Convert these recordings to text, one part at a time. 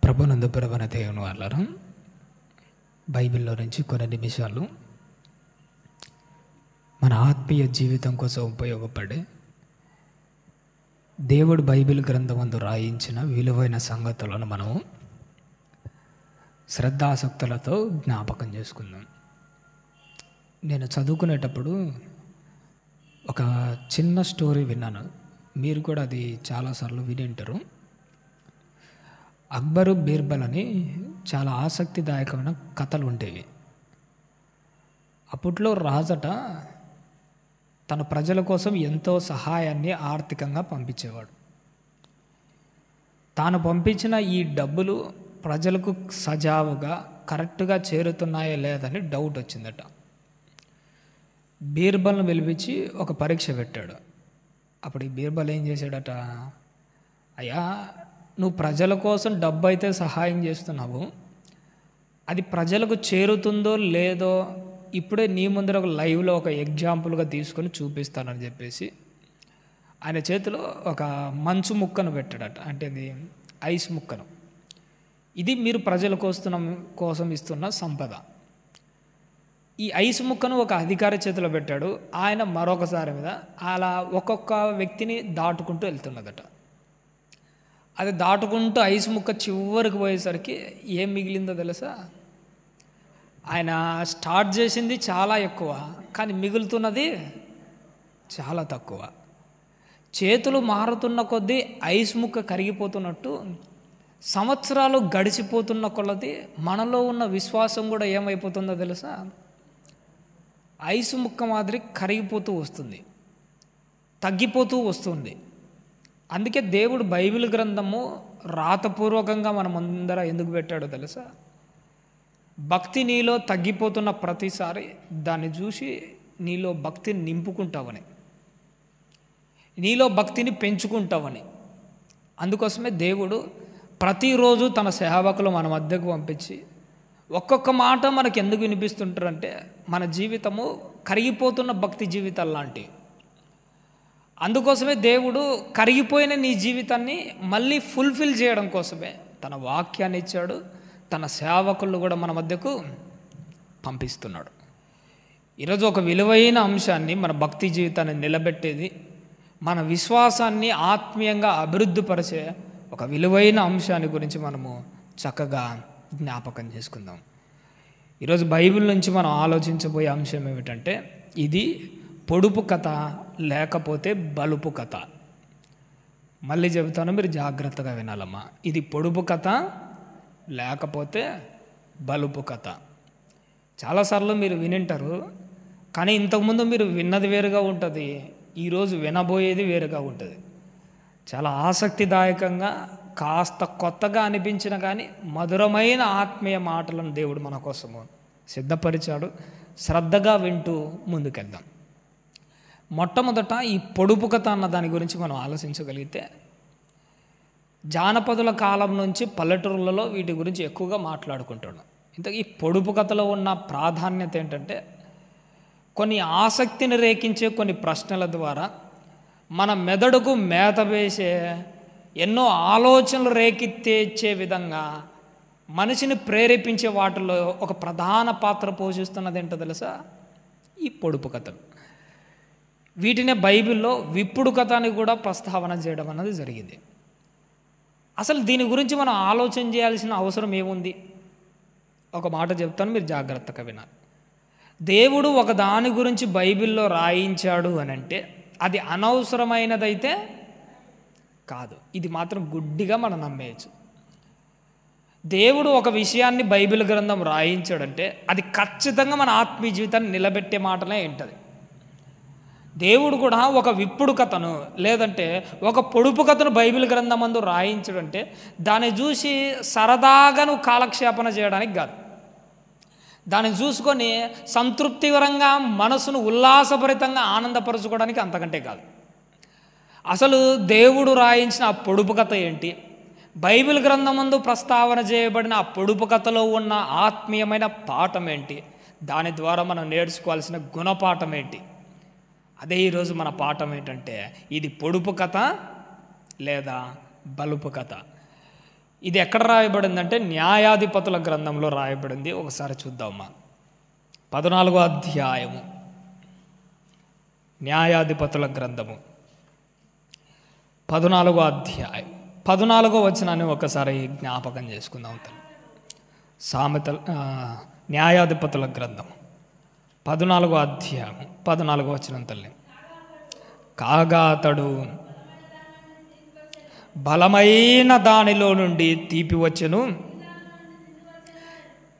ప్రభునందు ప్రియమైన దేవుని వాళ్ళారా, బైబిల్లో నుంచి కొన్ని నిమిషాలు మన ఆత్మీయ జీవితం కోసం ఉపయోగపడే దేవుడు బైబిల్ గ్రంథమందు రాయించిన విలువైన సంగతులను మనము శ్రద్ధాసక్తులతో జ్ఞాపకం చేసుకుందాం. నేను చదువుకునేటప్పుడు ఒక చిన్న స్టోరీ విన్నాను. మీరు కూడా అది చాలాసార్లు విని ఉంటారు. అక్బరు బీర్బల్ అని చాలా ఆసక్తిదాయకమైన కథలు ఉండేవి. అప్పట్లో రాజట తన ప్రజల కోసం ఎంతో సహాయాన్ని ఆర్థికంగా పంపించేవాడు. తాను పంపించిన ఈ డబ్బులు ప్రజలకు సజావుగా కరెక్ట్గా చేరుతున్నాయో లేదని డౌట్ వచ్చిందట. బీర్బల్ను పిలిపించి ఒక పరీక్ష పెట్టాడు. అప్పుడు ఈ బీర్బల్ ఏం చేశాడట, అయ్యా నువ్వు ప్రజల కోసం డబ్బు అయితే సహాయం చేస్తున్నావు, అది ప్రజలకు చేరుతుందో లేదో ఇప్పుడే నీ ముందర ఒక లైవ్లో ఒక ఎగ్జాంపుల్గా తీసుకొని చూపిస్తానని చెప్పేసి ఆయన చేతిలో ఒక మంచు ముక్కను పెట్టాడట. అంటే ఇది ఐస్ ముక్కను. ఇది మీరు ప్రజల కోసం ఇస్తున్న సంపద. ఈ ఐస్ ముక్కను ఒక అధికారి చేతిలో పెట్టాడు. ఆయన మరొకసారి మీద అలా ఒక్కొక్క వ్యక్తిని దాటుకుంటూ వెళ్తున్నదట. అది దాటుకుంటూ ఐస్ ముక్క చివరికి పోయేసరికి ఏం మిగిలిందో తెలుసా? ఆయన స్టార్ట్ చేసింది చాలా ఎక్కువ, కానీ మిగులుతున్నది చాలా తక్కువ. చేతులు మారుతున్న కొద్దీ ఐస్ ముక్క కరిగిపోతున్నట్టు సంవత్సరాలు గడిచిపోతున్న కొలది మనలో ఉన్న విశ్వాసం కూడా ఏమైపోతుందో తెలుసా? ఐస్ ముక్క మాదిరి కరిగిపోతూ వస్తుంది, తగ్గిపోతూ వస్తుంది. అందుకే దేవుడు బైబిల్ గ్రంథము రాతపూర్వకంగా మన ముందర ఎందుకు పెట్టాడో తెలుసా? భక్తి నీలో తగ్గిపోతున్న ప్రతిసారి దాన్ని చూసి నీలో భక్తిని నింపుకుంటావని, నీలో భక్తిని పెంచుకుంటావని. అందుకోసమే దేవుడు ప్రతిరోజు తన సేవకులు మన మధ్యకు పంపించి ఒక్కొక్క మాట మనకు ఎందుకు వినిపిస్తుంటారంటే మన జీవితము కరిగిపోతున్న భక్తి జీవితాలు లాంటివి. అందుకోసమే దేవుడు కరిగిపోయిన నీ జీవితాన్ని మళ్ళీ ఫుల్ఫిల్ చేయడం కోసమే తన వాక్యాన్ని ఇచ్చాడు. తన సేవకులను కూడా మన మధ్యకు పంపిస్తున్నాడు. ఈరోజు ఒక విలువైన అంశాన్ని, మన భక్తి జీవితాన్ని నిలబెట్టేది, మన విశ్వాసాన్ని ఆత్మీయంగా అభివృద్ధిపరిచే ఒక విలువైన అంశాన్ని గురించి మనము చక్కగా జ్ఞాపకం చేసుకుందాం. ఈరోజు బైబిల్ నుంచి మనం ఆలోచించబోయే అంశం ఏమిటంటే, ఇది పొడుపు కథ లేకపోతే బలుపు కథ. మళ్ళీ చెబుతాను, మీరు జాగ్రత్తగా వినాలమ్మా. ఇది పొడుపు కథ లేకపోతే బలుపు కథ. చాలాసార్లు మీరు వినింటారు, కానీ ఇంతకుముందు మీరు విన్నది వేరుగా ఉంటుంది, ఈరోజు వినబోయేది వేరుగా ఉంటుంది. చాలా ఆసక్తిదాయకంగా, కాస్త కొత్తగా అనిపించిన కానీ మధురమైన ఆత్మీయ మాటలను దేవుడు మన కోసము సిద్ధపరిచాడు. శ్రద్ధగా వింటూ ముందుకెళ్దాం. మొట్టమొదట ఈ పొడుపు కథ అన్న దాని గురించి మనం ఆలోచించగలిగితే, జానపదుల కాలం నుంచి పల్లెటూరులలో వీటి గురించి ఎక్కువగా మాట్లాడుకుంటున్నాం. ఇంతకీ ఈ పొడుపు కథలో ఉన్న ప్రాధాన్యత ఏంటంటే, కొన్ని ఆసక్తిని రేకించే కొన్ని ప్రశ్నల ద్వారా మన మెదడుకు మేత వేసే, ఎన్నో ఆలోచనలు రేకెత్తిచ్చే విధంగా మనిషిని ప్రేరేపించే వాటిలో ఒక ప్రధాన పాత్ర పోషిస్తున్నది ఏంటో తెలుసా? ఈ పొడుపు కథలు. వీటినే బైబిల్లో విప్పుడు కథ అని కూడా ప్రస్తావన చేయడం అన్నది జరిగింది. అసలు దీని గురించి మనం ఆలోచన చేయాల్సిన అవసరం ఏముంది? ఒక మాట చెప్తాను, మీరు జాగ్రత్తగా వినాలి. దేవుడు ఒక దాని గురించి బైబిల్లో రాయించాడు అని అంటే అది అనవసరమైనదైతే కాదు. ఇది మాత్రం గుడ్డిగా మనం నమ్మేయచ్చు. దేవుడు ఒక విషయాన్ని బైబిల్ గ్రంథం రాయించాడంటే అది ఖచ్చితంగా మన ఆత్మీయ జీవితాన్ని నిలబెట్టే మాటలే ఉంటుంది. దేవుడు కూడా ఒక విప్పుడు కథను లేదంటే ఒక పొడుపు కథను బైబిల్ గ్రంథం అందు రాయించడంటే దాన్ని చూసి సరదాగా నువ్వు కాలక్షేపణ చేయడానికి కాదు, దాన్ని చూసుకొని సంతృప్తికరంగా మనసును ఉల్లాసభరితంగా ఆనందపరచుకోవడానికి అంతకంటే కాదు. అసలు దేవుడు రాయించిన ఆ పొడుపు కథ ఏంటి, బైబిల్ గ్రంథమందు ప్రస్తావన చేయబడిన ఆ పొడుపు కథలో ఉన్న ఆత్మీయమైన పాఠం ఏంటి, దాని ద్వారా మనం నేర్చుకోవాల్సిన గుణపాఠం ఏంటి, అదే ఈరోజు మన పాఠం ఏంటంటే, ఇది పొడుపు కథ లేదా బలుపు కథ. ఇది ఎక్కడ రాయబడిందంటే న్యాయాధిపతుల గ్రంథంలో రాయబడింది. ఒకసారి చూద్దామా. 14వ అధ్యాయము, న్యాయాధిపతుల గ్రంథము 14వ అధ్యాయం 14వ వచనాన్ని ఒకసారి జ్ఞాపకం చేసుకుందాం. న్యాయాధిపతుల గ్రంథం 14వ అధ్యాయం 14వ వచనం తల్లి. కాగా అతడు బలమైన దానిలో నుండి తీపి వచ్చెను,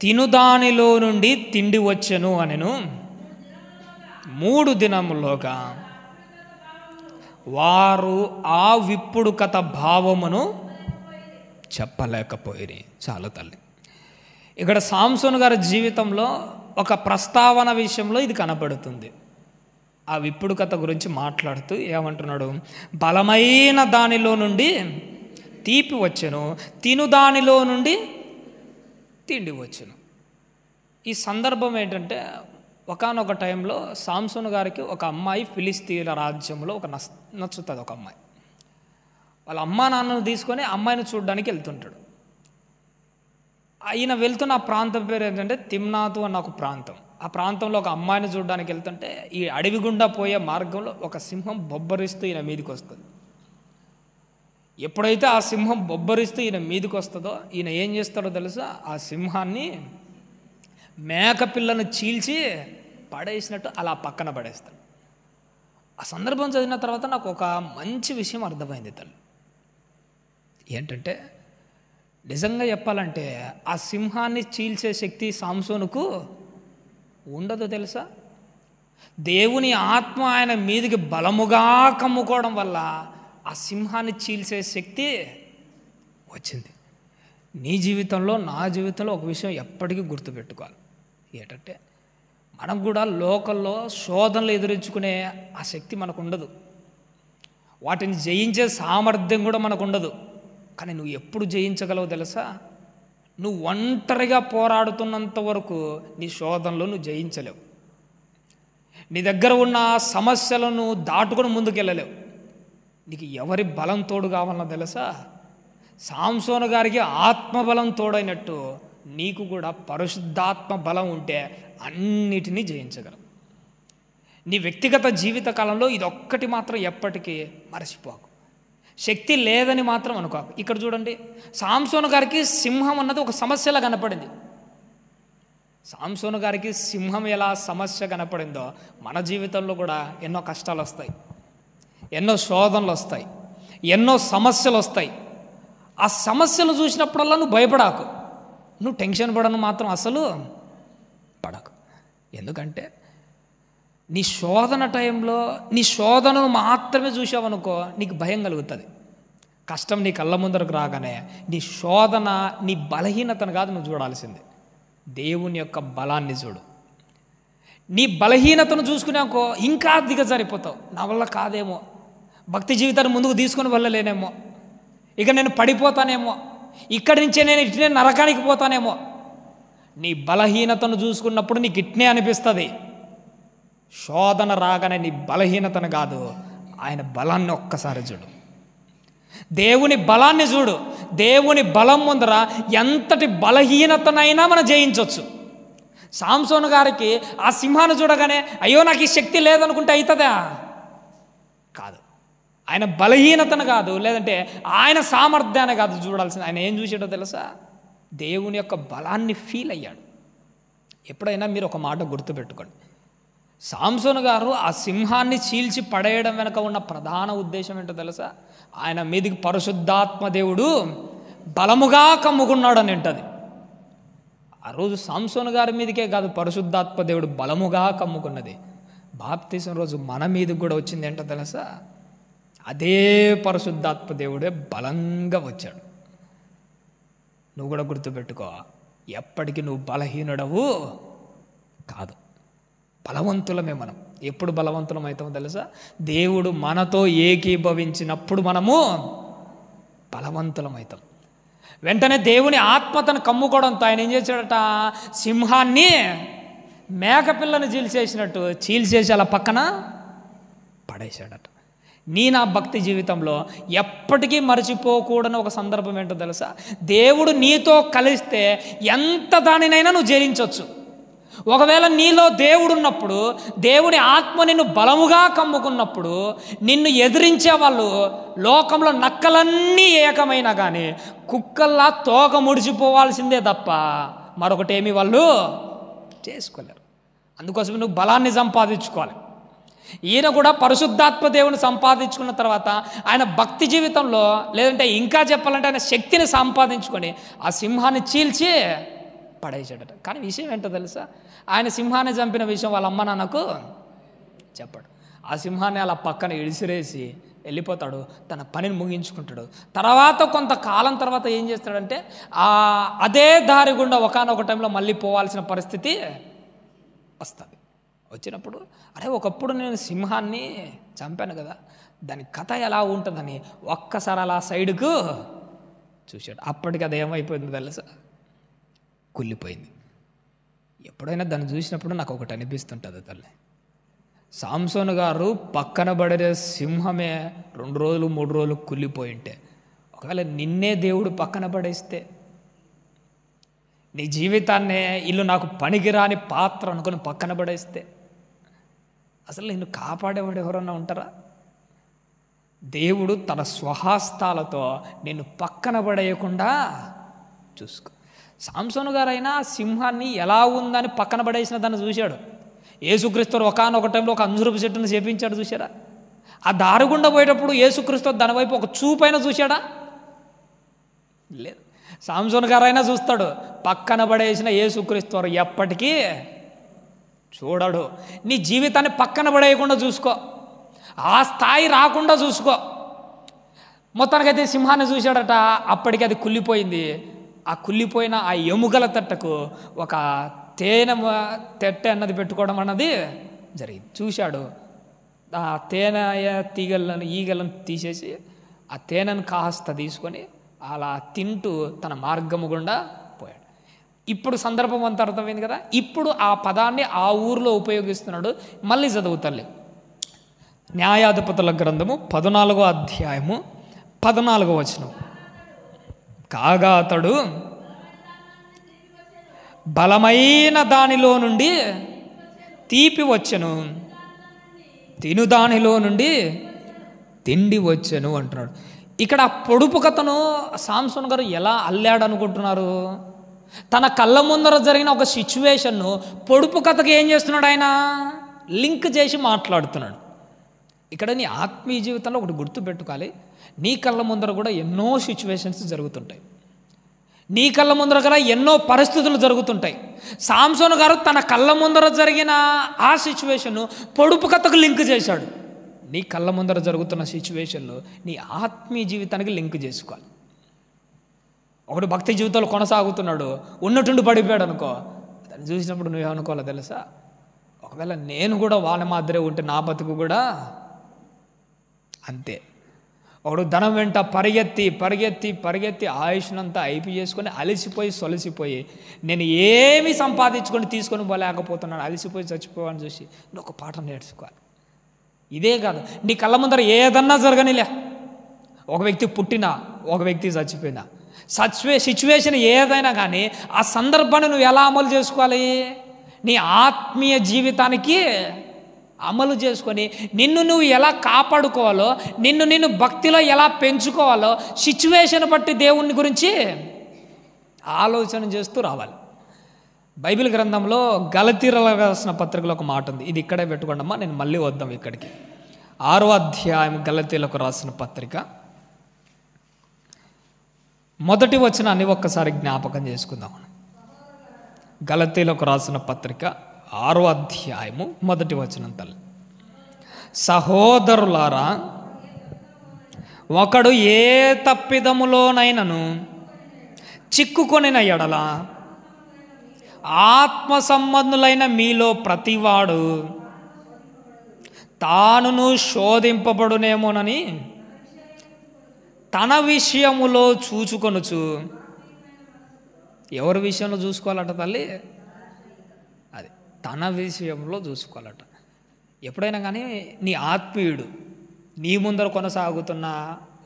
తిను దానిలో నుండి తిండి వచ్చెను అనెను. 3 దినములోగా వారు ఆ విప్పుడు కథ భావమును చెప్పలేకపోయిరి. చాలు తల్లి. ఇక్కడ సాంసోను గారి జీవితంలో ఒక ప్రస్తావన విషయంలో ఇది కనబడుతుంది. ఆ విప్పుడు కథ గురించి మాట్లాడుతూ ఏమంటున్నాడు? బలమైన దానిలో నుండి తీపి వచ్చెను, తిను దానిలో నుండి తిండి వచ్చెను. ఈ సందర్భం ఏంటంటే, ఒకానొక టైంలో సాంసోను గారికి ఒక అమ్మాయి ఫిలిస్తీన్ల రాజ్యంలో నచ్చుతుంది. ఒక అమ్మాయి వాళ్ళ అమ్మా నాన్నను తీసుకొని అమ్మాయిని చూడడానికి వెళ్తుంటాడు. ఆయన వెళ్తున్న ఆ ప్రాంతం పేరు ఏంటంటే తిమ్నాతు అన్న ఒక ప్రాంతం. ఆ ప్రాంతంలో ఒక అమ్మాయిని చూడడానికి వెళ్తుంటే ఈ అడవి గుండా పోయే మార్గంలో ఒక సింహం బొబ్బరిస్తూ ఈయన మీదికి వస్తుంది. ఎప్పుడైతే ఆ సింహం బొబ్బరిస్తూ ఈయన మీదికి వస్తుందో ఈయన ఏం చేస్తాడో తెలుసా? ఆ సింహాన్ని మేకపిల్లను చీల్చి పడేసినట్టు అలా పక్కన పడేస్తాడు. ఆ సందర్భం చదివిన తర్వాత నాకు ఒక మంచి విషయం అర్థమైంది తల్లి. ఏంటంటే, నిజంగా చెప్పాలంటే ఆ సింహాన్ని చీల్చే శక్తి సాంసోనుకు ఉండదు తెలుసా? దేవుని ఆత్మ ఆయన మీదికి బలముగా కమ్ముకోవడం వల్ల ఆ సింహాన్ని చీల్చే శక్తి వచ్చింది. నీ జీవితంలో, నా జీవితంలో ఒక విషయం ఎప్పటికీ గుర్తుపెట్టుకోవాలి. ఏంటంటే, మనకు కూడా లోకల్లో శోధనలు ఎదురించుకునే ఆ శక్తి మనకు ఉండదు. వాటిని జయించే సామర్థ్యం కూడా మనకు ఉండదు. కానీ నువ్వు ఎప్పుడు జయించగలవు తెలుసా? నువ్వు ఒంటరిగా పోరాడుతున్నంత వరకు నీ శోధనలో నువ్వు జయించలేవు. నీ దగ్గర ఉన్న సమస్యలను దాటుకొని ముందుకెళ్ళలేవు. నీకు ఎవరి బలం తోడు కావాలన్నా తెలుసా? సాంసోను గారికి ఆత్మబలం తోడైనట్టు నీకు కూడా పరిశుద్ధాత్మ బలం ఉంటే అన్నిటినీ జయించగలవు. నీ వ్యక్తిగత జీవిత కాలంలో ఇదొక్కటి మాత్రం ఎప్పటికీ మరచిపోకు. శక్తి లేదని మాత్రం అనుకోకు. ఇక్కడ చూడండి, సాంసోను గారికి సింహం అన్నది ఒక సమస్యలా కనపడింది. సాంసోను గారికి సింహం ఎలా సమస్య కనపడిందో మన జీవితంలో కూడా ఎన్నో కష్టాలు వస్తాయి, ఎన్నో శోధనలు వస్తాయి, ఎన్నో సమస్యలు వస్తాయి. ఆ సమస్యలు చూసినప్పుడల్లా నువ్వు భయపడాకు, నువ్వు టెన్షన్ పడను మాత్రం అసలు పడకు. ఎందుకంటే నీ శోధన టైంలో నీ శోధనను మాత్రమే చూసావనుకో నీకు భయం కలుగుతుంది. కష్టం నీ కళ్ళ ముందరకు రాగానే నీ శోధన, నీ బలహీనతను కాదు నువ్వు చూడాల్సింది, దేవుని యొక్క బలాన్ని చూడు. నీ బలహీనతను చూసుకున్నాకో ఇంకా దిగజారిపోతావు. నా వల్ల కాదేమో, భక్తి జీవితాన్ని ముందుకు తీసుకొని వెళ్ళలేనేమో, ఇక నేను పడిపోతానేమో, ఇక్కడి నుంచే నేను ఇట్నే నరకానికి పోతానేమో. నీ బలహీనతను చూసుకున్నప్పుడు నీకు ఇట్నే అనిపిస్తుంది. శోధన రాగానే నీ బలహీనతను కాదు, ఆయన బలాన్ని ఒక్కసారి చూడు, దేవుని బలాన్ని చూడు. దేవుని బలం ముందర ఎంతటి బలహీనతనైనా మనం జయించవచ్చు. సాంసోను గారికి ఆ సింహాన్ని చూడగానే అయ్యో నాకు ఈ శక్తి లేదనుకుంటే అవుతుందా? కాదు. ఆయన బలహీనతను కాదు, లేదంటే ఆయన సామర్థ్యాన్ని కాదు చూడాల్సింది. ఆయన ఏం చూసాడో తెలుసా? దేవుని యొక్క బలాన్ని ఫీల్ అయ్యాడు. ఎప్పుడైనా మీరు ఒక మాట గుర్తుపెట్టుకోండి, సాంసోను గారు ఆ సింహాన్ని చీల్చి పడేయడం వెనక ఉన్న ప్రధాన ఉద్దేశం ఏంటో తెలుసా? ఆయన మీదికి పరిశుద్ధాత్మ దేవుడు బలముగా కమ్ముకున్నాడు అని అంటది. ఆ రోజు సాంసోను గారి మీదకే కాదు పరిశుద్ధాత్మ దేవుడు బలముగా కమ్ముకున్నది. బాప్తిసం రోజు మన మీదకి కూడా వచ్చింది ఏంటో తెలుసా? అదే పరిశుద్ధాత్మ దేవుడే బలంగా వచ్చాడు. నువ్వు కూడా గుర్తుపెట్టుకో, ఎప్పటికీ నువ్వు బలహీనుడవు కాదు, బలవంతులమే. మనం ఎప్పుడు బలవంతులం అవుతామో తెలుసా? దేవుడు మనతో ఏకీభవించినప్పుడు మనము బలవంతులం అవుతాం. వెంటనే దేవుని ఆత్మతను కమ్ముకోవడంతో ఆయన ఏం చేశాడట? సింహాన్ని మేకపిల్లను చీల్చేసినట్టు చీల్చేసి అలా పక్కన పడేశాడట. నా భక్తి జీవితంలో ఎప్పటికీ మర్చిపోకూడని ఒక సందర్భం ఏంటో తెలుసా? దేవుడు నీతో కలిస్తే ఎంత దానినైనా నువ్వు జయించవచ్చు. ఒకవేళ నీలో దేవుడు ఉన్నప్పుడు, దేవుని ఆత్మ నిన్ను బలముగా కమ్ముకున్నప్పుడు, నిన్ను ఎదిరించే వాళ్ళు లోకంలో నక్కలన్నీ ఏకమైనా కానీ కుక్కల్లా తోక ముడిచిపోవాల్సిందే తప్ప మరొకటేమి వాళ్ళు చేసుకోలేరు. అందుకోసం నువ్వు బలాన్ని సంపాదించుకోవాలి. ఈయన కూడా పరిశుద్ధాత్మ దేవుని సంపాదించుకున్న తర్వాత ఆయన భక్తి జీవితంలో, లేదంటే ఇంకా చెప్పాలంటే ఆయన శక్తిని సంపాదించుకొని ఆ సింహాన్ని చీల్చి పడేసాడట. కానీ విషయం ఏంటో తెలుసా? ఆయన సింహాన్ని చంపిన విషయం వాళ్ళ అమ్మ నాన్నకు చెప్పాడు. ఆ సింహాన్ని అలా పక్కన ఇడిసిరేసి వెళ్ళిపోతాడు, తన పనిని ముగించుకుంటాడు. తర్వాత కొంతకాలం తర్వాత ఏం చేస్తాడంటే అదే దారి గుండా ఒకానొక టైంలో మళ్ళీ పోవాల్సిన పరిస్థితి వస్తుంది. వచ్చినప్పుడు అరే ఒకప్పుడు నేను సింహాన్ని చంపాను కదా, దాని కథ ఎలా ఉంటుందని ఒక్కసారి అలా సైడ్కు చూశాడు. అప్పటికి అది ఏమైపోయింది తెలుసా? కుళ్ళిపోయింది. ఎప్పుడైనా దాన్ని చూసినప్పుడు నాకు ఒకటి అనిపిస్తుంటుంది తల్లి, సాంసోను గారు పక్కన పడే సింహమే 2 రోజులు 3 రోజులు కుళ్ళిపోయి ఉంటే, ఒకవేళ నిన్నే దేవుడు పక్కన పడేస్తే, నీ జీవితాన్నే ఇల్లు నాకు పనికిరాని పాత్ర అనుకుని పక్కన పడేస్తే, అసలు నిన్ను కాపాడేవాడు ఎవరన్నా ఉంటారా? దేవుడు తన స్వహస్తాలతో నిన్ను పక్కన పడేయకుండా చూసుకో. సాంసోను గారైనా సింహాన్ని ఎలా ఉందని పక్కన పడేసిన దాన్ని చూశాడు. యేసుక్రీస్తు ఒకానొక టైంలో ఒక అంజూరపు చెట్టును చేపించాడు, చూశాడా? ఆ దారి గుండా పోయేటప్పుడు యేసుక్రీస్తు దాని వైపు ఒక చూపైనా చూశాడా? లేదు. సాంసోను గారైనా చూస్తాడు, పక్కన పడేసిన యేసుక్రీస్తు ఎప్పటికీ చూడడు. నీ జీవితాన్ని పక్కన పడేయకుండా చూసుకో, ఆ స్థాయి రాకుండా చూసుకో. మొత్తానికైతే సింహాన్ని చూశాడట, అప్పటికి అది కుళ్ళిపోయింది. ఆ కుళ్ళిపోయిన ఆ ఎముకల తట్టకు ఒక తేనె తెట్టె అన్నది పెట్టుకోవడం అన్నది జరిగింది. చూశాడు, ఆ తేనె ఈగలను తీసేసి ఆ తేనెను కాస్త తీసుకొని అలా తింటూ తన మార్గము గుండా పోయాడు. ఇప్పుడు సందర్భం అంత అర్థమైంది కదా. ఇప్పుడు ఆ పదాన్ని ఆ ఊరిలో ఉపయోగిస్తున్నాడు. మళ్ళీ చదువుతల్లి, న్యాయాధిపతుల గ్రంథము 14వ అధ్యాయము 14వ వచనం. కాగా అతడు బలమైన దానిలో నుండి తీపి వచ్చెను, తిను దానిలో నుండి తిండి వచ్చెను అంటున్నాడు. ఇక్కడ పొడుపు కథను సాంసోను గారు ఎలా అల్లాడు అనుకుంటున్నారు? తన కళ్ళ ముందర జరిగిన ఒక సిచ్యువేషన్ను పొడుపు కథకు ఏం చేస్తున్నాడు? ఆయన లింక్ చేసి మాట్లాడుతున్నాడు. ఇక్కడ నీ ఆత్మీయ జీవితంలో ఒకటి గుర్తుపెట్టుకోవాలి, నీ కళ్ళ ముందర కూడా ఎన్నో సిచ్యువేషన్స్ జరుగుతుంటాయి, నీ కళ్ళ ముందర కూడా ఎన్నో పరిస్థితులు జరుగుతుంటాయి. సాంసోను గారు తన కళ్ళ ముందర జరిగిన ఆ సిచ్యువేషన్ను పొడుపు కథకు లింక్ చేశాడు. నీ కళ్ళ ముందర జరుగుతున్న సిచ్యువేషన్లో నీ ఆత్మీయ జీవితానికి లింక్ చేసుకోవాలి. ఒకడు భక్తి జీవితంలో కొనసాగుతున్నాడు, ఉన్నట్టుండి పడిపోయాడు అనుకో, దాన్ని చూసినప్పుడు నువ్వేమనుకోవాలో తెలుసా? ఒకవేళ నేను కూడా వాళ్ళ మాదిరే ఉంటే నా బతుకు కూడా అంతే. ఒకడు ధనం వెంట పరిగెత్తి పరిగెత్తి పరిగెత్తి ఆయుష్నంతా అయిపి చేసుకొని అలసిపోయి సొలసిపోయి నేను ఏమి సంపాదించుకొని తీసుకొని పోలేకపోతున్నాను, అలసిపోయి చచ్చిపోవాలని చూసి నువ్వు ఒక పాఠం నేర్చుకోవాలి. ఇదే కాదు, నీ కళ్ళ ముందర ఏదన్నా జరగనిలే, ఒక వ్యక్తి పుట్టినా ఒక వ్యక్తి చచ్చిపోయినా సిచ్యువేషన్ ఏదైనా కానీ ఆ సందర్భాన్ని నువ్వు ఎలా అమలు చేసుకోవాలి? నీ ఆత్మీయ జీవితానికి అమలు చేసుకొని నిన్ను నువ్వు ఎలా కాపాడుకోవాలో, నిన్ను భక్తిలో ఎలా పెంచుకోవాలో సిచ్యువేషన్ బట్టి దేవుని గురించి ఆలోచన చేస్తూ రావాలి. బైబిల్ గ్రంథంలో గలతీయులకు రాసిన పత్రికలో ఒక మాట ఉంది, ఇది ఇక్కడే పెట్టుకోండి అమ్మా, నేను మళ్ళీ వద్దాం ఇక్కడికి. 6వ అధ్యాయం గలతీయులకు రాసిన పత్రిక 1వ వచనాన్ని ఒక్కసారి జ్ఞాపకం చేసుకుందాం. గలతీయులకు రాసిన పత్రిక 6వ అధ్యాయము 1వ వచనం. తల్లి, సహోదరులారా, ఒకడు ఏ తప్పిదములోనైనను చిక్కుకొనిన ఎడల ఆత్మ సంబంధులైన మీలో ప్రతివాడు తానును శోధింపబడునేమోనని తన విషయములో చూచుకొనుచు. ఎవరి విషయంలో చూసుకోవాలట తల్లి? అది తన విషయంలో చూసుకోవాలట. ఎప్పుడైనా కానీ నీ ఆత్మీయుడు నీ ముందర కొనసాగుతున్న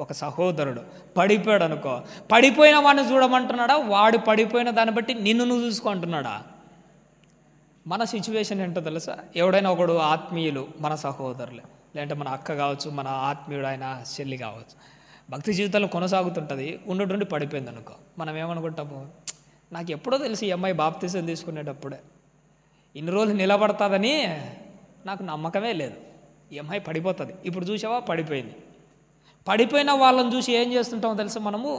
ఒక సహోదరుడు పడిపోయాడు అనుకో, పడిపోయిన వాడిని చూడమంటున్నాడా, వాడు పడిపోయిన దాన్ని బట్టి నిన్ను నువ్వు చూసుకుంటున్నాడా? మన సిచ్యువేషన్ ఏంటో తెలుసా? ఎవడైనా ఒకడు ఆత్మీయులు, మన సహోదరులే, లేదంటే మన అక్క కావచ్చు, మన ఆత్మీయుడు ఆయన చెల్లి కావచ్చు, భక్తి జీవితంలో కొనసాగుతుంటుంది, ఉండి పడిపోయింది అనుకో, మనం ఏమనుకుంటాము, నాకు ఎప్పుడో తెలిసి ఈ అమ్మాయి బాప్తిసం తీసుకునేటప్పుడే ఇన్ని రోజులు నిలబడతాదని నాకు నమ్మకమే లేదు, ఈ అమ్మాయి పడిపోతుంది, ఇప్పుడు చూసావా పడిపోయింది. పడిపోయిన వాళ్ళని చూసి ఏం చేస్తుంటామో తెలుసా, మనము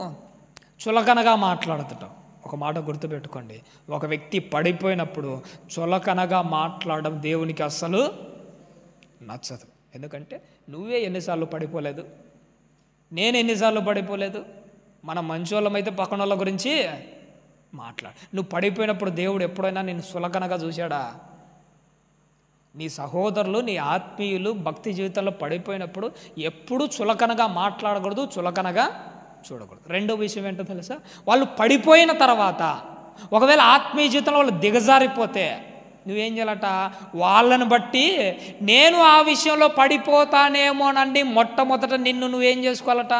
చులకనగా మాట్లాడుతుంటాం. ఒక మాట గుర్తుపెట్టుకోండి, ఒక వ్యక్తి పడిపోయినప్పుడు చులకనగా మాట్లాడడం దేవునికి అస్సలు నచ్చదు. ఎందుకంటే నువ్వే ఎన్నిసార్లు పడిపోలేదు, నేను ఎన్నిసార్లు పడిపోలేదు. మనం మంచోళ్ళమైతే పక్కన వాళ్ళ గురించి మాట్లాడు. నువ్వు పడిపోయినప్పుడు దేవుడు ఎప్పుడైనా నేను చులకనగా చూశాడా? నీ సహోదరులు, నీ ఆత్మీయులు భక్తి జీవితంలో పడిపోయినప్పుడు ఎప్పుడు చులకనగా మాట్లాడకూడదు, చులకనగా చూడకూడదు. రెండో విషయం ఏంటో తెలుసా? వాళ్ళు పడిపోయిన తర్వాత ఒకవేళ ఆత్మీయ జీవితంలో వాళ్ళు దిగజారిపోతే నువ్వేం చేయాలట, వాళ్ళని బట్టి నేను ఆ విషయంలో పడిపోతానేమోనండి, మొట్టమొదట నిన్ను నువ్వేం చేసుకోవాలట,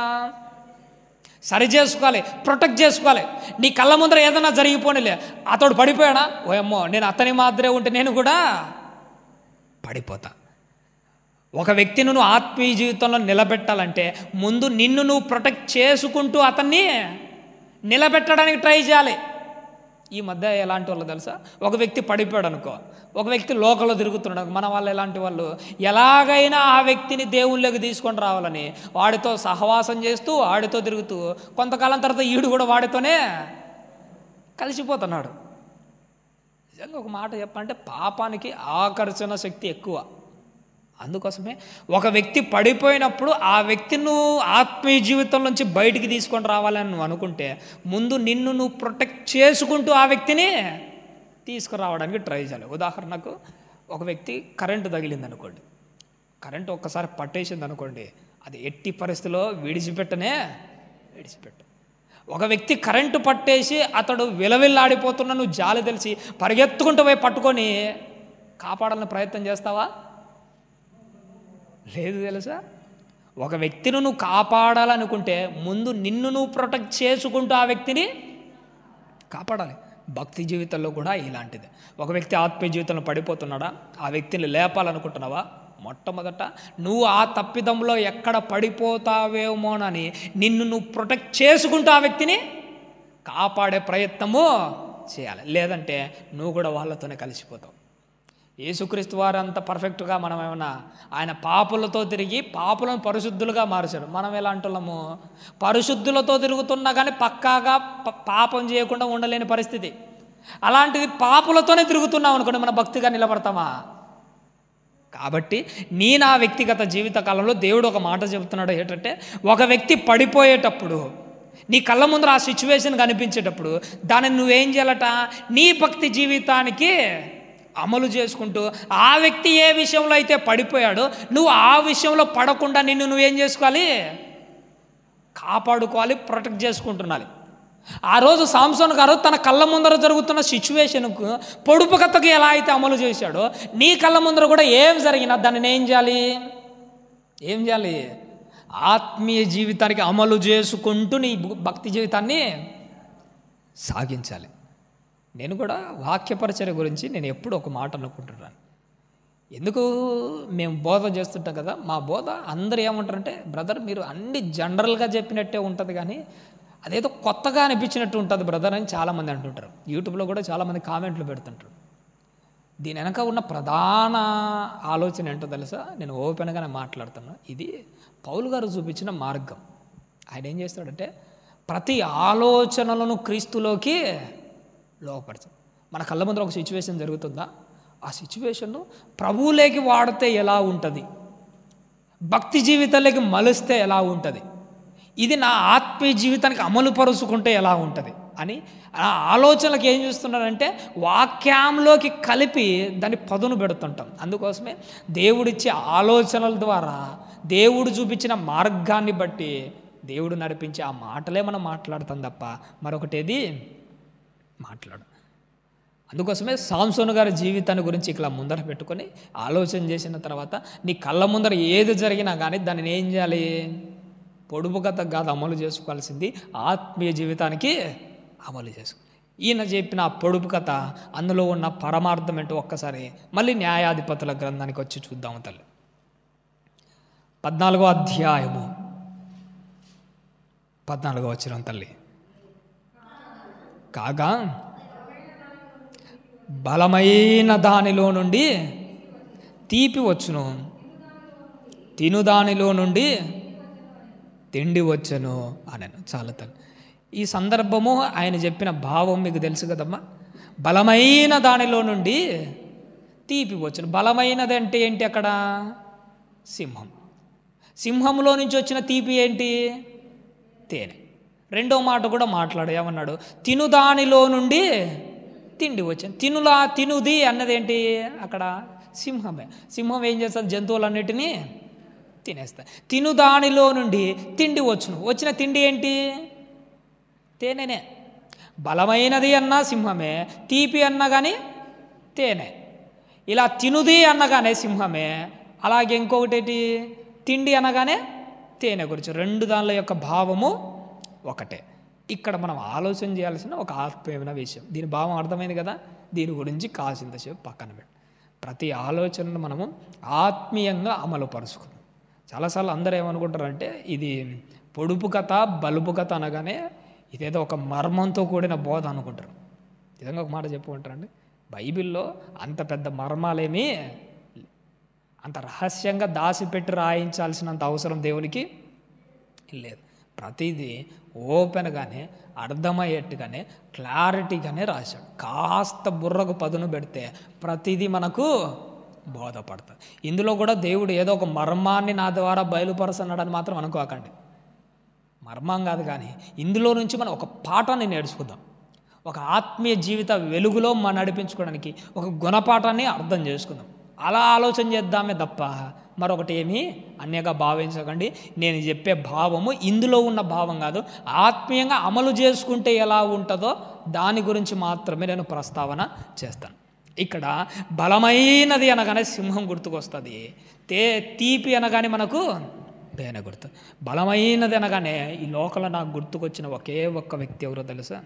సరి చేసుకోవాలి, ప్రొటెక్ట్ చేసుకోవాలి. నీ కళ్ళ ముందర ఏదైనా జరిగిపోనిలే, అతడు పడిపోయాడా, ఓయమ్మో నేను అతని మాదిరే ఉంటే నేను కూడా పడిపోతా. ఒక వ్యక్తిని నువ్వు ఆత్మీయ జీవితంలో నిలబెట్టాలంటే ముందు నిన్ను నువ్వు ప్రొటెక్ట్ చేసుకుంటూ అతన్ని నిలబెట్టడానికి ట్రై చేయాలి. ఈ మధ్య ఎలాంటి వాళ్ళు తెలుసా? ఒక వ్యక్తి పడిపోయాడు అనుకో, ఒక వ్యక్తి లోకంలో తిరుగుతున్నాడు, మన వాళ్ళు ఎలాంటి వాళ్ళు, ఎలాగైనా ఆ వ్యక్తిని దేవుళ్ళకి తీసుకొని రావాలని వాడితో సహవాసం చేస్తూ వాడితో తిరుగుతూ కొంతకాలం తర్వాత ఈడు కూడా వాడితోనే కలిసిపోతున్నాడు. నిజంగా ఒక మాట చెప్పాలంటే పాపానికి ఆకర్షణ శక్తి ఎక్కువ. అందుకోసమే ఒక వ్యక్తి పడిపోయినప్పుడు ఆ వ్యక్తిని నువ్వు ఆత్మీయ జీవితం నుంచి బయటికి తీసుకొని రావాలని నువ్వు అనుకుంటే ముందు నిన్ను నువ్వు ప్రొటెక్ట్ చేసుకుంటూ ఆ వ్యక్తిని తీసుకురావడానికి ట్రై చేయాలి. ఉదాహరణకు ఒక వ్యక్తి కరెంటు తగిలింది అనుకోండి, కరెంటు ఒక్కసారి పట్టేసింది అనుకోండి, అది ఎట్టి పరిస్థితిలో విడిచిపెట్టు. ఒక వ్యక్తి కరెంటు పట్టేసి అతడు విలవిల్లాడిపోతున్నా నువ్వు జాలి తెలిసి పరిగెత్తుకుంటూ పోయి పట్టుకొని కాపాడాలని ప్రయత్నం చేస్తావా? లేదు తెలుసా? ఒక వ్యక్తిని నువ్వు కాపాడాలనుకుంటే ముందు నిన్ను నువ్వు ప్రొటెక్ట్ చేసుకుంటూ ఆ వ్యక్తిని కాపాడాలి. భక్తి జీవితంలో కూడా ఇలాంటిదే. ఒక వ్యక్తి ఆత్మీయ జీవితంలో పడిపోతున్నాడా, ఆ వ్యక్తిని లేపాలనుకుంటున్నావా, మొట్టమొదట నువ్వు ఆ తప్పిదంలో ఎక్కడ పడిపోతావేమోనని నిన్ను నువ్వు ప్రొటెక్ట్ చేసుకుంటూ ఆ వ్యక్తిని కాపాడే ప్రయత్నము చేయాలి. లేదంటే నువ్వు కూడా వాళ్ళతోనే కలిసిపోతావు. యేసుక్రీస్తు వారు అంత పర్ఫెక్ట్గా మనం ఏమన్నా, ఆయన పాపులతో తిరిగి పాపులను పరిశుద్ధులుగా మార్చాడు. మనం ఎలాంటి వాళ్ళము, పరిశుద్ధులతో తిరుగుతున్నా కానీ పక్కాగా పాపం చేయకుండా ఉండలేని పరిస్థితి. అలాంటిది పాపులతోనే తిరుగుతున్నాం అనుకోండి, మన భక్తిగా నిలబడతామా? కాబట్టి నా వ్యక్తిగత జీవిత కాలంలో దేవుడు ఒక మాట చెబుతున్నాడు ఏంటంటే, ఒక వ్యక్తి పడిపోయేటప్పుడు నీ కళ్ళ ముందర ఆ సిచ్యువేషన్ కనిపించేటప్పుడు దాన్ని నువ్వేం చేయాలట, నీ భక్తి జీవితానికి అమలు చేసుకుంటూ ఆ వ్యక్తి ఏ విషయంలో అయితే పడిపోయాడో నువ్వు ఆ విషయంలో పడకుండా నిన్ను నువ్వేం చేసుకోవాలి, కాపాడుకోవాలి, ప్రొటెక్ట్ చేసుకుంటున్నాలి. ఆ రోజు సాంసోన్ గారు తన కళ్ళ ముందర జరుగుతున్న సిచ్యువేషన్కు పొడుపు కథకు ఎలా అయితే అమలు చేశాడో నీ కళ్ళ ముందర కూడా ఏం జరిగినా దాన్ని ఏం చేయాలి, ఆత్మీయ జీవితానికి అమలు చేసుకుంటూ నీ భక్తి జీవితాన్ని సాగించాలి. నేను కూడా వాక్యపరిచర్య గురించి నేను ఎప్పుడు ఒక మాట అనుకుంటున్నాను. ఎందుకు మేము బోధ చేస్తుంటాం కదా, మా బోధ అందరూ ఏమంటారంటే, బ్రదర్ మీరు అన్ని జనరల్గా చెప్పినట్టే ఉంటుంది కానీ అదేదో కొత్తగా అనిపించినట్టు ఉంటుంది బ్రదర్ అని చాలామంది అంటుంటారు. యూట్యూబ్లో కూడా చాలామంది కామెంట్లు పెడుతుంటారు. దీని వెనక ఉన్న ప్రధాన ఆలోచన ఏంటో తెలుసా? నేను ఓపెన్గానే మాట్లాడుతున్నా. ఇది పౌలు గారు చూపించిన మార్గం. ఆయన ఏం చేస్తాడంటే ప్రతి ఆలోచనలను క్రీస్తులోకి లోపడతాం. మన కళ్ళ ముందర ఒక సిచ్యువేషన్ జరుగుతుందా, ఆ సిచ్యువేషన్ను ప్రభువులోకి వాడితే ఎలా ఉంటుంది, భక్తి జీవితంలోకి మలిస్తే ఎలా ఉంటుంది, ఇది నా ఆత్మీయ జీవితానికి అమలు పరుచుకుంటే ఎలా ఉంటుంది అని ఆ ఆలోచనలకు ఏం చేస్తున్నారంటే వాక్యంలోకి కలిపి దాన్ని పదును పెడుతుంటాం. అందుకోసమే దేవుడిచ్చే ఆలోచనల ద్వారా, దేవుడు చూపించిన మార్గాన్ని బట్టి దేవుడు నడిపించే ఆ మాటలే మనం మాట్లాడతాం తప్ప మరొకటేది మాట్లాడు. అందుకోసమే సాంసోను గారి జీవితాన్ని గురించి ఇట్లా ముందర పెట్టుకొని ఆలోచన చేసిన తర్వాత నీ కళ్ళ ముందర ఏది జరిగినా కానీ దాన్ని ఏం చేయాలి? పొడుపు కథ కాదు అమలు చేసుకోవాల్సింది, ఆత్మీయ జీవితానికి అమలు చేసుకో. ఈయన చెప్పిన ఆ పొడుపు కథ, అందులో ఉన్న పరమార్థం ఏంటో ఒక్కసారి మళ్ళీ న్యాయాధిపతుల గ్రంథానికి వచ్చి చూద్దాము తల్లి. 14వ అధ్యాయము 14వ వచనం తల్లి. కాగా బలమైన దానిలో నుండి తీపి వచ్చును, తిను దానిలో నుండి తిండి వచ్చును అనను. చాలా తల్లి. ఈ సందర్భము ఆయన చెప్పిన భావం మీకు తెలుసు కదమ్మా. బలమైన దానిలో నుండి తీపి వచ్చును. బలమైనది అంటే ఏంటి? అక్కడ సింహం. సింహంలో నుంచి వచ్చిన తీపి ఏంటి? తేనె. రెండో మాట కూడా మాట్లాడు, ఏమన్నాడు? తిను దానిలో నుండి తిండి వచ్చింది. తినుది అన్నది ఏంటి? అక్కడ సింహమే. సింహం ఏం చేస్తుంది? జంతువులన్నిటినీ తినేస్తాయి. తిను దానిలో నుండి తిండి వచ్చును. వచ్చిన తిండి ఏంటి? తేనెనే. బలమైనది అన్నా సింహమే, తీపి అన్నా కానీ తేనె. ఇలా తినుది అనగానే సింహమే, అలాగే ఇంకొకటి ఏంటి? తిండి అనగానే తేనె గురించి. రెండు దానిల యొక్క భావము ఒకటే. ఇక్కడ మనం ఆలోచన చేయాల్సిన ఒక ఆత్మీయమైన విషయం. దీని భావం అర్థమైంది కదా. దీని గురించి కాసింతసేపు పక్కన పెట్టి ప్రతి ఆలోచనను మనము ఆత్మీయంగా అమలు పరుచుకుందాం. చాలాసార్లు అందరూ ఏమనుకుంటారంటే ఇది పొడుపు కథ, బలుపు కథ అనగానే ఇదేదో ఒక మర్మంతో కూడిన బోధ అనుకుంటారు. నిజంగా ఒక మాట చెప్పుకుంటారండి, బైబిల్లో అంత పెద్ద మర్మాలేమీ, అంత రహస్యంగా దాచిపెట్టి రాయించాల్సినంత అవసరం దేవునికి లేదు. ప్రతిదీ ఓపెన్గానే అర్థమయ్యేట్టుగానే క్లారిటీగానే రాశాడు. కాస్త బుర్రకు పదును పెడితే ప్రతిదీ మనకు బోధపడుతుంది. ఇందులో కూడా దేవుడు ఏదో ఒక మర్మాన్ని నా ద్వారా బయలుపరుస్తున్నాడని మాత్రం అనుకోకండి. మర్మం కాదు, కానీ ఇందులో నుంచి మనం ఒక పాఠాన్ని నేర్చుకుందాం. ఒక ఆత్మీయ జీవిత వెలుగులో మనం నడిపించుకోవడానికి ఒక గుణపాఠాన్ని అర్థం చేసుకుందాం. అలా ఆలోచన చేద్దామే తప్ప మరొకటి ఏమీ అన్యగా భావించకండి. నేను చెప్పే భావము ఇందులో ఉన్న భావం కాదు, ఆత్మీయంగా అమలు చేసుకుంటే ఎలా ఉంటుందో దాని గురించి మాత్రమే నేను ప్రస్తావన చేస్తాను. ఇక్కడ బలమైనది అనగానే సింహం గుర్తుకొస్తుంది, తీపి అనగానే మనకు తేనె గుర్తు. బలమైనది అనగానే ఈ లోకంలో నాకు గుర్తుకొచ్చిన ఒకే ఒక్క వ్యక్తి ఎవరో తెలుసా?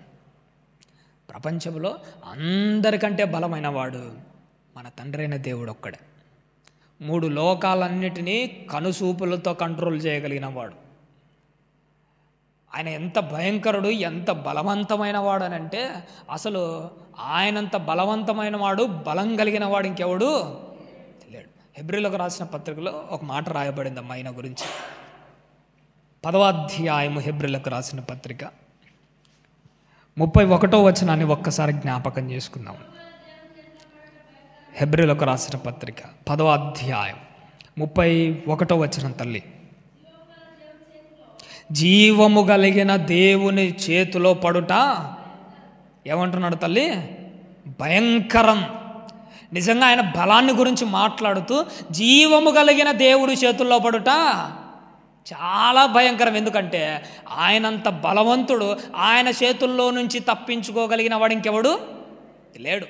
ప్రపంచంలో అందరికంటే బలమైన వాడు మన తండ్రి అయిన దేవుడు ఒక్కడే. 3 లోకాలన్నిటినీ కనుసూపులతో కంట్రోల్ చేయగలిగిన వాడు. ఆయన ఎంత భయంకరుడు, ఎంత బలవంతమైన వాడు అని అంటే, అసలు ఆయనంత బలవంతమైన వాడు, బలం కలిగిన వాడు ఇంకెవడు లేడు. హెబ్రీలకు రాసిన పత్రికలో ఒక మాట రాయబడిందమ్మా ఆయన గురించి. 10వ అధ్యాయము హెబ్రీలకు రాసిన పత్రిక 31వ వచనాన్ని ఒక్కసారి జ్ఞాపకం చేసుకుందాం. హెబ్రీలకు రాసిన పత్రిక 10వ అధ్యాయం 31వ వచనం తల్లి. జీవము కలిగిన దేవుని చేతిలో పడుట ఏమంటున్నాడు తల్లి? భయంకరం. నిజంగా ఆయన బలాన్ని గురించి మాట్లాడుతూ జీవము కలిగిన దేవుడి చేతుల్లో పడుట చాలా భయంకరం. ఎందుకంటే ఆయనంత బలవంతుడు, ఆయన చేతుల్లో నుంచి తప్పించుకోగలిగిన వాడు ఇంకెవడు లేడు.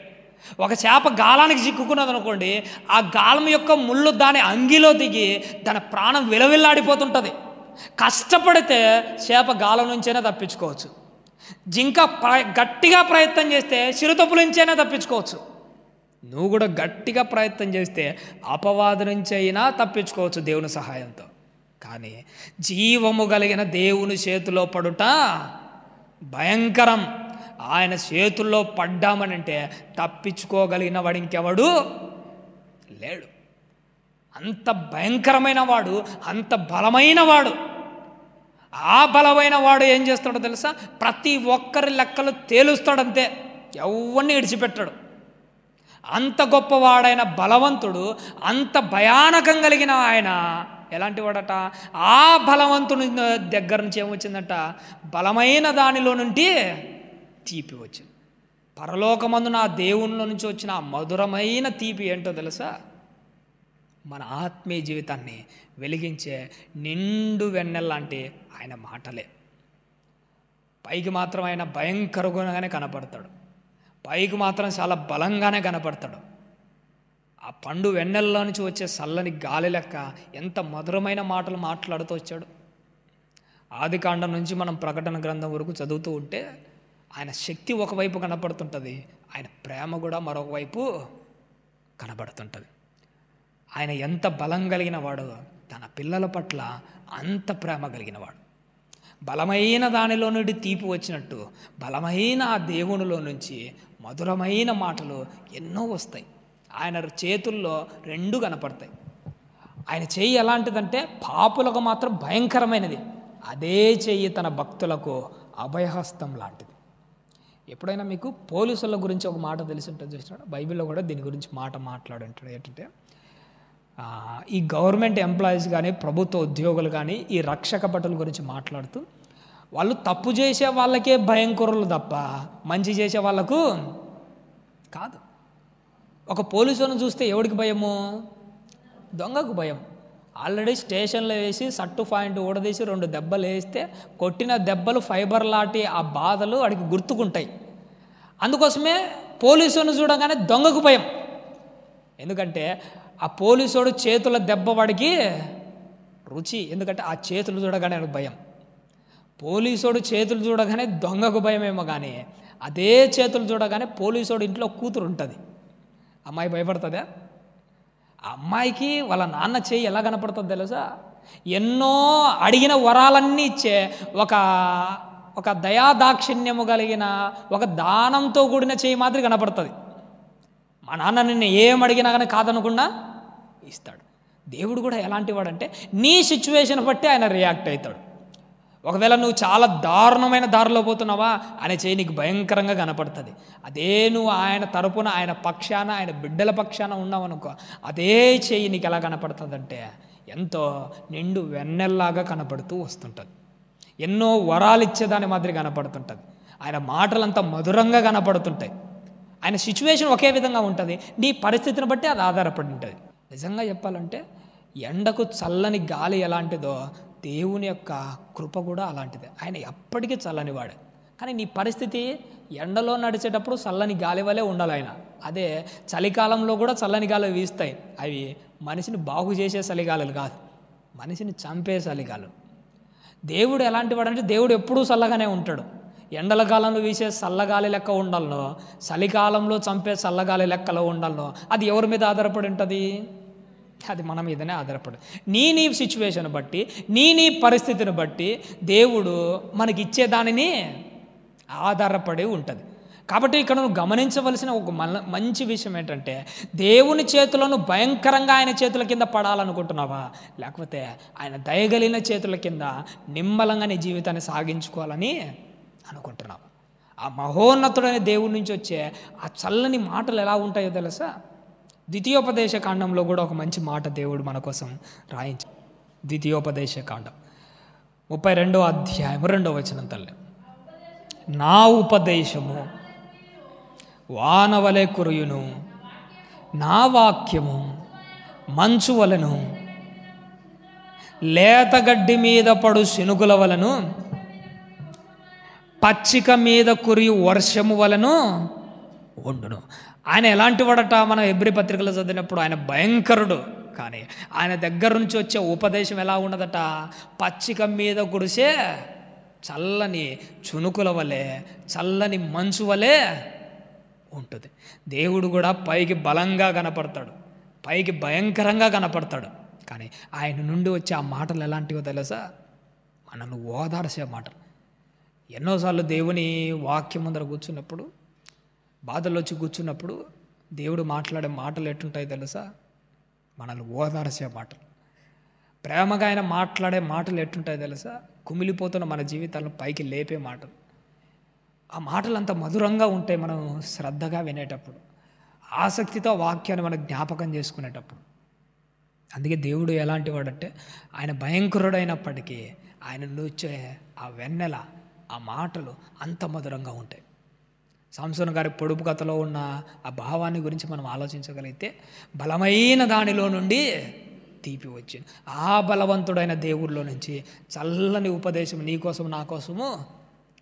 ఒక చేప గాలానికి చిక్కుకున్నది అనుకోండి, ఆ గాలం యొక్క ముళ్ళు దాని అంగిలో దిగి దాని ప్రాణం విలవిల్లాడిపోతుంటుంది. కష్టపడితే చేప గాలం నుంచైనా తప్పించుకోవచ్చు. జింక గట్టిగా ప్రయత్నం చేస్తే చిరుతపుల నుంచైనా తప్పించుకోవచ్చు. నువ్వు కూడా గట్టిగా ప్రయత్నం చేస్తే అపవాది నుంచి అయినా తప్పించుకోవచ్చు దేవుని సహాయంతో. కానీ జీవము కలిగిన దేవుని చేతిలో పడుట భయంకరం. ఆయన చేతుల్లో పడ్డామనంటే తప్పించుకోగలిగిన వాడు ఇంకెవడు లేడు. అంత భయంకరమైన వాడు, అంత బలమైన వాడు. ఆ బలమైన వాడు ఏం చేస్తాడో తెలుసా? ప్రతి ఒక్కరి లెక్కలు తేలుస్తాడంతే, ఎవరిని విడిచిపెట్టాడు. అంత గొప్పవాడైన బలవంతుడు, అంత భయానకం కలిగిన ఆయన ఎలాంటి వాడట? ఆ బలవంతుని దగ్గర నుంచి ఏమొచ్చిందట? బలమైన దానిలో నుండి తీపి వచ్చింది. పరలోకమందు నా దేవునిలో నుంచి వచ్చిన ఆ మధురమైన తీపి ఏంటో తెలుసా? మన ఆత్మీయ జీవితాన్ని వెలిగించే నిండు వెన్నెల్లాంటి ఆయన మాటలే. పైకి మాత్రం ఆయన భయంకరంగానే కనపడతాడు. పైకి మాత్రం చాలా బలంగానే కనపడతాడు. ఆ పండు వెన్నెల్లో నుంచి వచ్చే చల్లని గాలి లెక్క ఎంత మధురమైన మాటలు మాట్లాడుతూ వచ్చాడు. ఆదికాండం నుంచి మనం ప్రకటన గ్రంథం వరకు చదువుతూ ఉంటే ఆయన శక్తి ఒకవైపు కనపడుతుంటుంది, ఆయన ప్రేమ కూడా మరొక వైపు కనబడుతుంటుంది. ఆయన ఎంత బలం కలిగిన వాడు, తన పిల్లల పట్ల అంత ప్రేమ కలిగిన వాడు. బలమైన దానిలో నుండి తీపి వచ్చినట్టు బలమైన ఆ దేవునిలో నుంచి మధురమైన మాటలు ఎన్నో వస్తాయి. ఆయన చేతుల్లో రెండు కనపడతాయి. ఆయన చెయ్యి ఎలాంటిదంటే పాపులకు మాత్రం భయంకరమైనది, అదే చెయ్యి తన భక్తులకు అభయహస్తం లాంటిది. ఎప్పుడైనా మీకు పోలీసుల గురించి ఒక మాట తెలిసి ఉంటుంది చూసినాడు, బైబిల్లో కూడా దీని గురించి మాట్లాడుంటాడు. ఏంటంటే ఈ గవర్నమెంట్ ఎంప్లాయీస్ కానీ ప్రభుత్వ ఉద్యోగులు కానీ ఈ రక్షక భటుల గురించి మాట్లాడుతూ వాళ్ళు తప్పు చేసే వాళ్ళకే భయంకరులు తప్ప మంచి చేసే వాళ్ళకు కాదు. ఒక పోలీసును చూస్తే ఎవడికి భయము? దొంగకు భయం. ఆల్రెడీ స్టేషన్లో వేసి సట్టు పాయింట్ ఊడదీసి 2 దెబ్బలు వేస్తే కొట్టిన దెబ్బలు ఫైబర్ లాంటి ఆ బాధలు వాడికి గుర్తుకుంటాయి. అందుకోసమే పోలీసును చూడగానే దొంగకు భయం. ఎందుకంటే ఆ పోలీసుడు చేతుల దెబ్బ వాడికి రుచి, ఎందుకంటే ఆ చేతులు చూడగానే వాడికి భయం. పోలీసుడు చేతులు చూడగానే దొంగకు భయమేమో కానీ అదే చేతులు చూడగానే పోలీసుడు ఇంట్లో కూతురు ఉంటుంది, అమ్మాయి భయపడుతుందా? ఆ అమ్మాయికి వాళ్ళ నాన్న చేయి ఎలా కనపడుతుందో తెలుసా? ఎన్నో అడిగిన వరాలన్నీ ఇచ్చే ఒక దయాదాక్షిణ్యము కలిగిన ఒక దానంతో కూడిన చేయి మాదిరి కనపడుతుంది. మా నాన్న నిన్ను ఏం అడిగినా కానీ కాదనకుండా ఇస్తాడు. దేవుడు కూడా ఎలాంటి వాడంటే నీ సిచ్యువేషన్ బట్టి ఆయన రియాక్ట్ అవుతాడు. ఒకవేళ నువ్వు చాలా దారుణమైన దారిలో పోతున్నావా, ఆయన చేయి నీకు భయంకరంగా కనపడుతుంది. అదే నువ్వు ఆయన తరపున, ఆయన పక్షాన, ఆయన బిడ్డల పక్షాన ఉన్నావనుకో, అదే చేయి నీకు ఎలా కనపడుతుందంటే ఎంతో నిండు వెన్నెల్లాగా కనపడుతూ వస్తుంటుంది. ఎన్నో వరాలు ఇచ్చేదాని మాదిరి కనపడుతుంటుంది. ఆయన మాటలంతా మధురంగా కనపడుతుంటాయి. ఆయన సిచ్యువేషన్ ఒకే విధంగా ఉంటుంది, నీ పరిస్థితిని బట్టి అది ఆధారపడి ఉంటుంది. నిజంగా చెప్పాలంటే ఎండకు చల్లని గాలి ఎలాంటిదో దేవుని యొక్క కృప కూడా అలాంటిదే. ఆయన ఎప్పటికీ చల్లనివాడే. కానీ నీ పరిస్థితి ఎండలో నడిచేటప్పుడు చల్లని గాలి వలె ఉండాలి ఆయన. అదే చలికాలంలో కూడా చల్లని గాలి వీస్తాయి. అవి మనిషిని బాగు చేసే చలిగాలులు కాదు, మనిషిని చంపే చలిగాలు. దేవుడు ఎలాంటి వాడంటే దేవుడు ఎప్పుడూ చల్లగానే ఉంటాడు. ఎండల కాలంలో వీసే చల్లగాలి లెక్క ఉండాలనో, చలికాలంలో చంపే చల్లగాలి లెక్కలో ఉండాలనో అది ఎవరి మీద ఆధారపడి ఉంటుంది? అది మన మీదనే ఆధారపడి. నీ సిచ్యువేషన్ బట్టి, నీ పరిస్థితిని బట్టి దేవుడు మనకి ఇచ్చేదానిని ఆధారపడి ఉంటుంది. కాబట్టి ఇక్కడ నువ్వు గమనించవలసిన ఒక మంచి విషయం ఏంటంటే దేవుని చేతులను భయంకరంగా ఆయన చేతుల కింద పడాలనుకుంటున్నావా, లేకపోతే ఆయన దయగలిగిన చేతుల కింద నిమ్మలంగా నీ జీవితాన్ని సాగించుకోవాలని అనుకుంటున్నావు? ఆ మహోన్నతుడైన దేవుడి నుంచి వచ్చే ఆ చల్లని మాటలు ఎలా ఉంటాయో తెలుసా? ద్వితీయోపదేశ కాండంలో కూడా ఒక మంచి మాట దేవుడు మన కోసం రాయించాడు. ద్వితీయోపదేశ కాండం 32వ అధ్యాయం 2వ వచనం తల్లి, నా ఉపదేశము వానవలె కురియును, నా వాక్యము మంచు వలెను, లేతగడ్డి మీద పడు శనుగుల వలను, పచ్చిక మీద కురియు వర్షము వలను ఉండును. ఆయన ఎలాంటి వాడట? మనం హెబ్రీ పత్రికలో చదివినప్పుడు ఆయన భయంకరుడు, కానీ ఆయన దగ్గర నుంచి వచ్చే ఉపదేశం ఎలా ఉన్నదట? పచ్చిక మీద కురిసే చల్లని చునుకుల వలె, చల్లని మంచు వలె ఉంటుంది. దేవుడు కూడా పైకి బలంగా కనపడతాడు, పైకి భయంకరంగా కనపడతాడు, కానీ ఆయన నుండి వచ్చే ఆ మాటలు ఎలాంటివో తెలుసా? మనల్ని ఓదార్చే మాటలు. ఎన్నోసార్లు దేవుని వాక్యం ముందర కూర్చున్నప్పుడు, బాధలు వచ్చి కూర్చున్నప్పుడు దేవుడు మాట్లాడే మాటలు ఎట్టుంటాయి తెలుసా? మనల్ని ఓదార్చే మాటలు. ప్రేమగా ఆయన మాట్లాడే మాటలు ఎట్టుంటాయి తెలుసా? కుమిలిపోతున్న మన జీవితాలను పైకి లేపే మాటలు. ఆ మాటలు అంత మధురంగా ఉంటాయి మనం శ్రద్ధగా వినేటప్పుడు, ఆసక్తితో వాక్యాన్ని మనం జ్ఞాపకం చేసుకునేటప్పుడు. అందుకే దేవుడు ఎలాంటి వాడంటే ఆయన భయంకరుడైనప్పటికీ ఆయన నుంచే ఆ వెన్నెల, ఆ మాటలు అంత మధురంగా ఉంటాయి. సంసోను గారి పొడుపు కథలో ఉన్న ఆ భావాన్ని గురించి మనం ఆలోచించగలిగితే, బలమైన దానిలో నుండి తీపి వచ్చింది. ఆ బలవంతుడైన దేవుడిలో నుంచి చల్లని ఉపదేశం నీ కోసం నా కోసము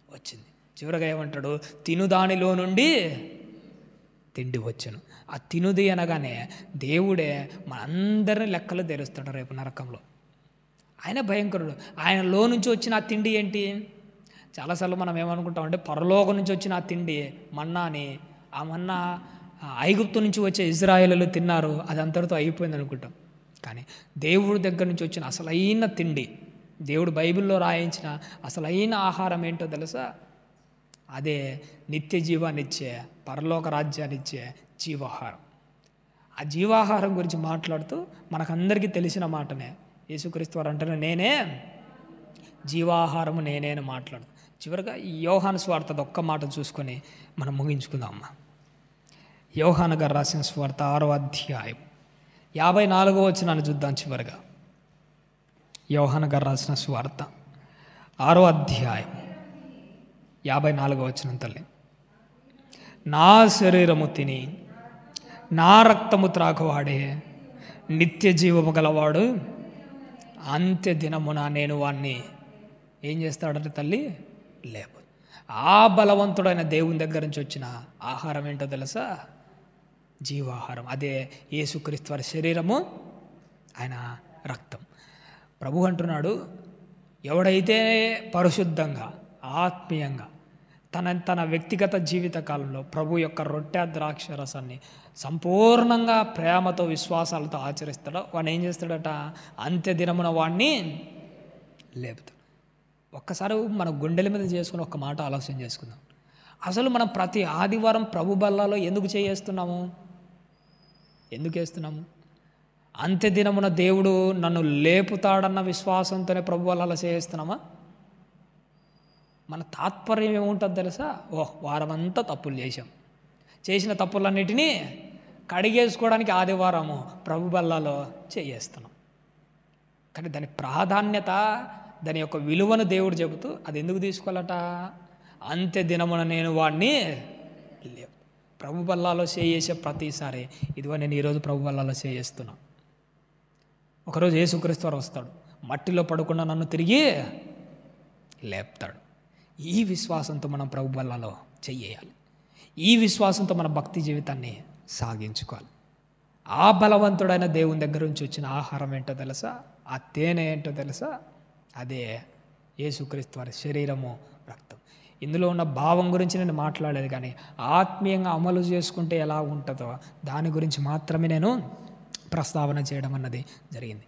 వచ్చింది. చివరగా ఏమంటాడు? తిను దానిలో నుండి తిండి వచ్చెను. ఆ తినుది అనగానే దేవుడే మనందరిని లెక్కలు తెరుస్తాడు రేపు నరకంలో. ఆయన భయంకరుడు. ఆయనలో నుంచి వచ్చిన ఆ తిండి ఏంటి? చాలాసార్లు మనం ఏమనుకుంటామంటే పరలోకం నుంచి వచ్చిన ఆ తిండి మన్నాని, ఆ మన్నా ఐగుప్తు నుంచి వచ్చే ఇజ్రాయేలీలు తిన్నారు, అది అంతటితో అయిపోయింది అనుకుంటాం. కానీ దేవుడి దగ్గర నుంచి వచ్చిన అసలైన తిండి, దేవుడు బైబిల్లో రాయించిన అసలైన ఆహారం ఏంటో తెలుసా? అదే నిత్య జీవాన్నిచ్చే, పరలోక రాజ్యాన్నిచ్చే జీవాహారం. ఆ జీవాహారం గురించి మాట్లాడుతూ మనకందరికీ తెలిసిన మాటనే యేసుక్రీస్తు వారు అంటారు, నేనే జీవాహారము నేనే అని మాట్లాడు. చివరిగా ఈ యోహాను స్వార్థ ఒక్క మాట చూసుకొని మనం ముగించుకుందాం అమ్మా. యోహాను గారు రాసిన స్వార్థ 6వ అధ్యాయం 54వ వచనాన్ని చూద్దాం. చివరిగా యోహాను గారు రాసిన స్వార్థ 6వ అధ్యాయం 54వ వచనం. తల్లి, నా శరీరము తిని నా రక్తము త్రాగువాడే నిత్య జీవము గలవాడు, అంత్య దినమున నేను వాణ్ణి ఏం చేస్తాడంటే తల్లి లేపు. ఆ బలవంతుడైన దేవుని దగ్గర నుంచి వచ్చిన ఆహారం ఏంటో తెలుసా? జీవాహారం. అదే యేసుక్రీస్తు వారి శరీరము, ఆయన రక్తం. ప్రభు అంటున్నాడు, ఎవడైతే పరిశుద్ధంగా ఆత్మీయంగా తన వ్యక్తిగత జీవిత కాలంలో ప్రభు యొక్క రొట్టె ద్రాక్ష రసాన్ని సంపూర్ణంగా ప్రేమతో విశ్వాసాలతో ఆచరిస్తాడో వాడిని ఏం చేస్తాడట? అంత్యదినమున వాడిని లేపుతాడు. ఒక్కసారి మన గుండెల మీద చేసుకుని ఒక్క మాట ఆలోచన చేసుకుందాం. అసలు మనం ప్రతి ఆదివారం ప్రభు బల్లలో ఎందుకు చేస్తున్నాము? ఎందుకు వేస్తున్నాము? అంత్యదినమున దేవుడు నన్ను లేపుతాడన్న విశ్వాసంతోనే ప్రభు బల్లలో చేస్తున్నామా? మన తాత్పర్యం ఏముంటుంది తెలుసా? వారమంతా తప్పులు చేసిన తప్పులన్నిటినీ కడిగేసుకోవడానికి ఆదివారము ప్రభు బల్లలో చేస్తున్నాం. కానీ దాని ప్రాధాన్యత, దాని యొక్క విలువను దేవుడు చెబుతూ అది ఎందుకు తీసుకోవాలట? అంత్య దినమున నేను వాడిని లేవు. ప్రభు బల్లాలో చేసే ప్రతిసారి ఇదిగో నేను ఈరోజు ప్రభు బల్లాలో చేస్తున్నా. ఒకరోజు యేసుక్రీస్తు వారు వస్తాడు, మట్టిలో పడకుండా నన్ను తిరిగి లేపుతాడు. ఈ విశ్వాసంతో మనం ప్రభు బల్లాలో చెయ్యాలి. ఈ విశ్వాసంతో మన భక్తి జీవితాన్ని సాగించుకోవాలి. ఆ బలవంతుడైన దేవుని దగ్గర నుంచి వచ్చిన ఆహారం ఏంటో తెలుసా? ఆ తేనె ఏంటో తెలుసా? అదే యేసుక్రీస్తు వారి శరీరము, రక్తం. ఇందులో ఉన్న భావం గురించి నేను మాట్లాడలేదు, కానీ ఆత్మీయంగా అమలు చేసుకుంటే ఎలా ఉంటుందో దాని గురించి మాత్రమే నేను ప్రస్తావన చేయడం అన్నది జరిగింది.